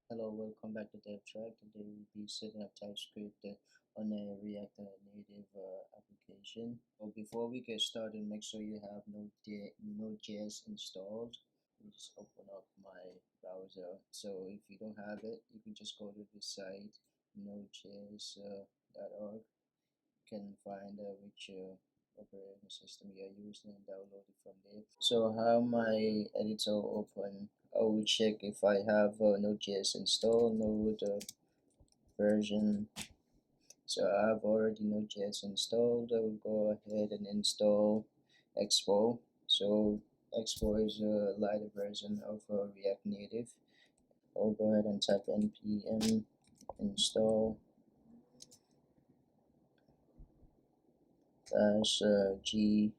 Hello, welcome back to DevTrack. Today we'll be setting up TypeScript on a React Native application. But before we get started, make sure you have Node.js installed. Let me just open up my browser. So if you don't have it, you can just go to the site nodejs.org. You can find which operating system you are using and download it from there. So how my editor open, I will check if I have Node.js installed, Node version. So I have already Node.js installed. I will go ahead and install Expo. So Expo is a lighter version of React Native. I'll go ahead and type npm install -g.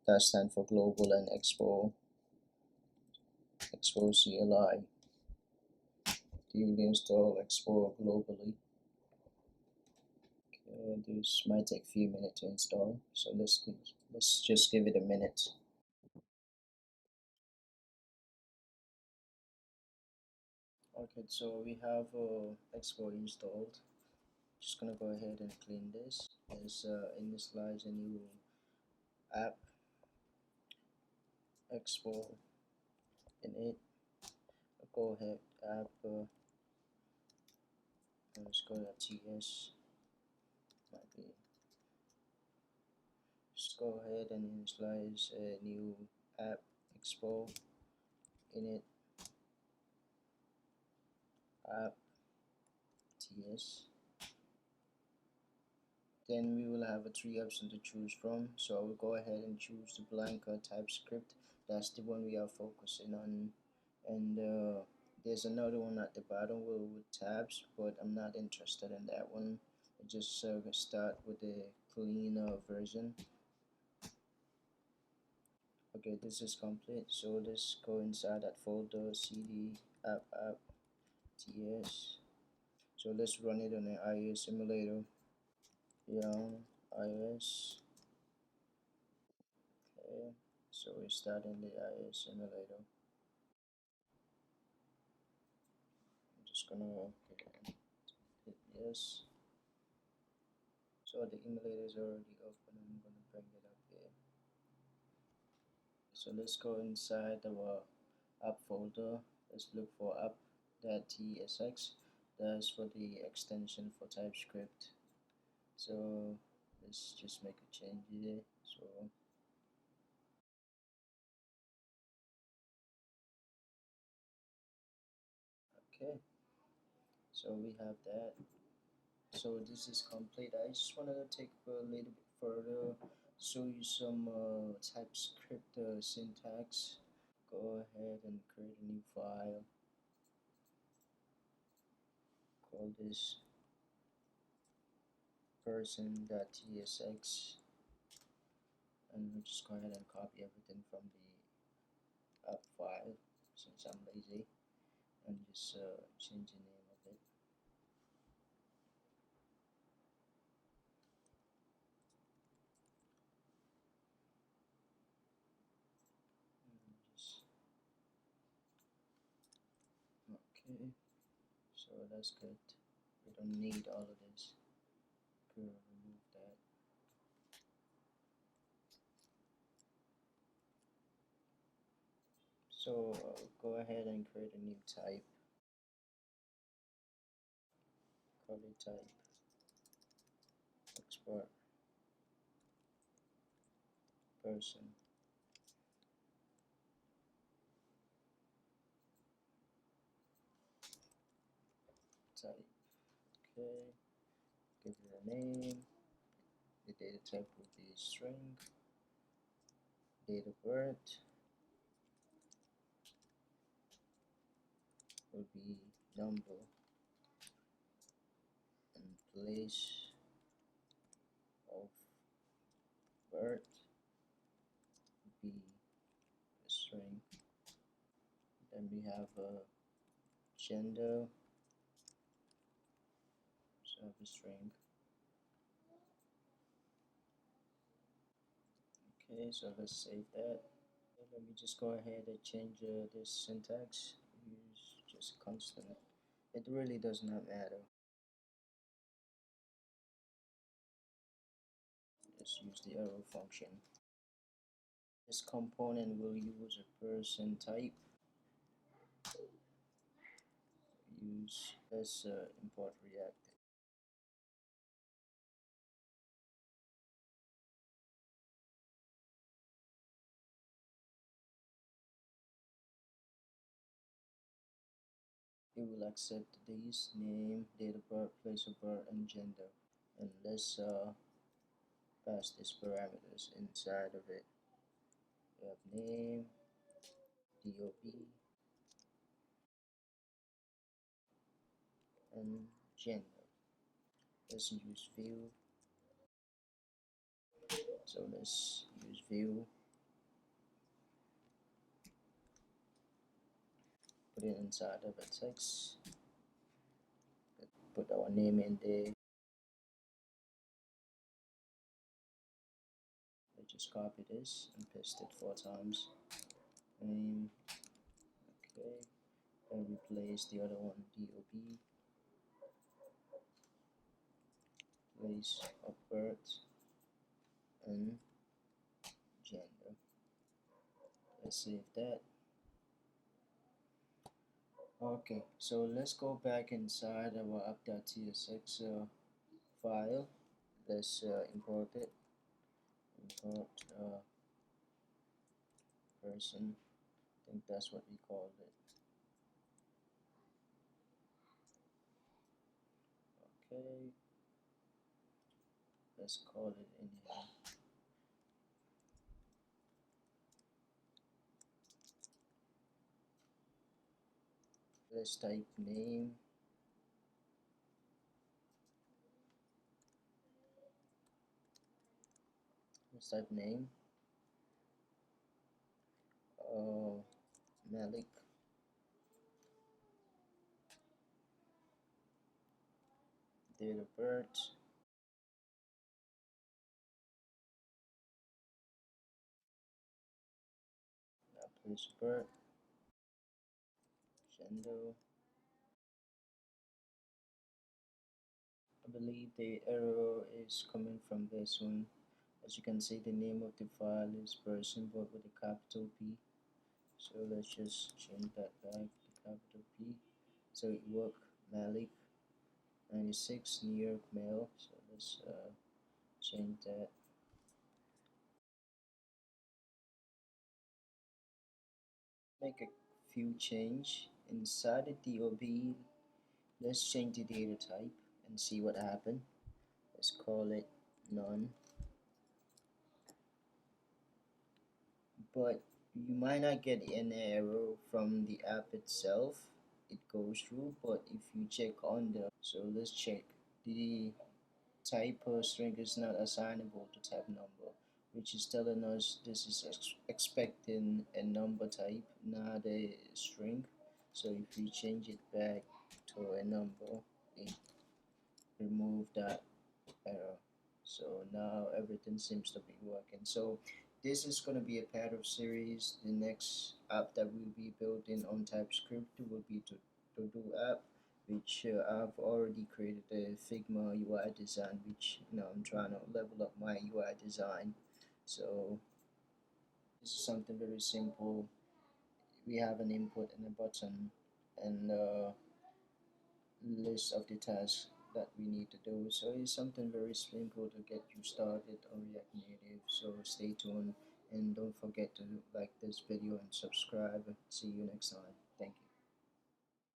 That stands for global, and Expo CLI. You will install Expo globally. This might take a few minutes to install, so let's just give it a minute. Okay, so we have Expo installed. Just gonna go ahead and clean this. There's initialize a new app, Expo in it. Go ahead, app let's go to TS. Might be. Just go ahead and initialize a new app, Expo in it, app TS. Then we will have a three options to choose from. So I will go ahead and choose the blank TypeScript. That's the one we are focusing on. And there's another one at the bottom with tabs, but I'm not interested in that one. I just start with the clean version. Okay, this is complete. So let's go inside that folder, cd app ts. So let's run it on an iOS emulator. Yeah, iOS. Okay, so we're starting the iOS emulator. I'm just gonna hit yes. So the emulator is already open. I'm gonna bring it up here. So let's go inside our app folder. Let's look for app.tsx. That's for the extension for TypeScript. So let's just make a change here. So okay, so we have that. So this is complete. I just wanted to take a little bit further, show you some TypeScript syntax. Go ahead and create a new file. Call this person.tsx, and we'll just go ahead and copy everything from the app file since I'm lazy, and just change the name of it. Just okay. So that's good. We don't need all of this. Could remove that. So go ahead and create a new type. Call it type export person type. Okay. Give it a name. The data type will be string. Date of birth will be number, and place of birth will be a string. Then we have a gender, so a string. Okay, so let's save that. Let me just go ahead and change this syntax. Use is constant. It really does not matter. Just use the arrow function. This component will use a person type. Use as import react. It will accept these: name, date of birth, place of birth, and gender. And let's pass these parameters inside of it. We have name, DOB, and gender. Let's use view. So let's use view, put it inside of a text, put our name in there. I just copy this and paste it 4 times. Name, okay, and replace the other one, DOB, place of birth, and gender. Let's save that. Okay, so let's go back inside our app.tsx file. Let's import it. Import person. I think that's what we called it. Okay, let's call it in here. Let's type name. Let's type name. Malik. Date of birth. Place of birth. Gender. I believe the error is coming from this one. As you can see, the name of the file is person but with a capital P. So let's just change that back to capital P. So it worked. Malik, 96, New York male. So let's change that. Make a few change inside the DOB. Let's change the data type and see what happened. Let's call it none. But you might not get an error from the app itself. It goes through, but if you check on the, so let's check. The type string is not assignable to type number, which is telling us this is expecting a number type, not a string. So if we change it back to a number, it remove that error. So now everything seems to be working. So this is going to be a part of series. The next app that we'll be building on TypeScript will be Todo app, which I've already created a Figma UI design, which I'm trying to level up my UI design. So this is something very simple. We have an input and a button and list of the tasks that we need to do. So it's something very simple to get you started on React Native. So stay tuned and don't forget to like this video and subscribe. See you next time. Thank you.